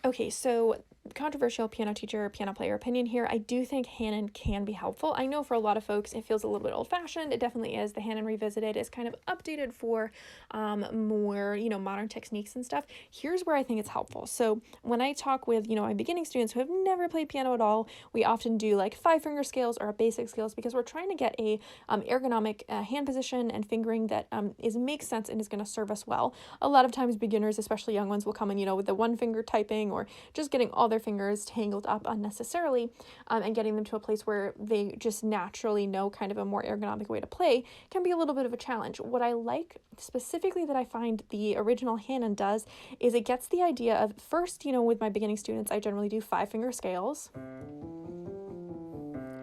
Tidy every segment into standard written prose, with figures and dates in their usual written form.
Okay, so controversial piano teacher, piano player opinion here. I do think Hannon can be helpful. I know for a lot of folks it feels a little bit old fashioned. It definitely is. The Hannon Revisited is kind of updated for more, modern techniques and stuff. Here's where I think it's helpful. So when I talk with, my beginning students who have never played piano at all, we often do like 5 finger scales or basic scales because we're trying to get a ergonomic hand position and fingering that makes sense and is going to serve us well. A lot of times beginners, especially young ones, will come in, with the one finger typing or just getting all their fingers tangled up unnecessarily, and getting them to a place where they just naturally know kind of a more ergonomic way to play can be a little bit of a challenge. What I like specifically that I find the original Hannon does is it gets the idea of first, with my beginning students, I generally do 5 finger scales.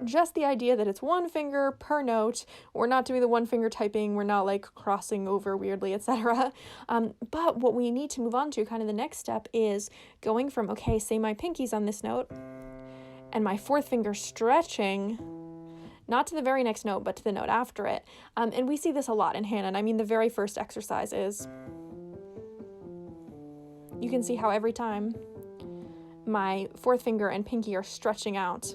Just the idea that it's one finger per note. We're not doing the one finger typing. We're not like crossing over weirdly, etc. But what we need to move on to, kind of the next step, is going from, okay, say my pinky's on this note and my fourth finger stretching, not to the very next note, but to the note after it. And we see this a lot in Hannon. I mean, the very first exercise is, you can see how every time my fourth finger and pinky are stretching out.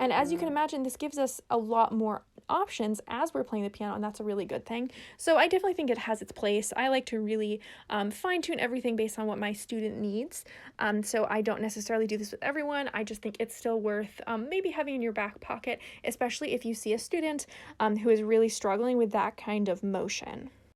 And as you can imagine, this gives us a lot more options as we're playing the piano, and that's a really good thing. So I definitely think it has its place. I like to really fine-tune everything based on what my student needs. So I don't necessarily do this with everyone. I just think it's still worth maybe having in your back pocket, especially if you see a student who is really struggling with that kind of motion.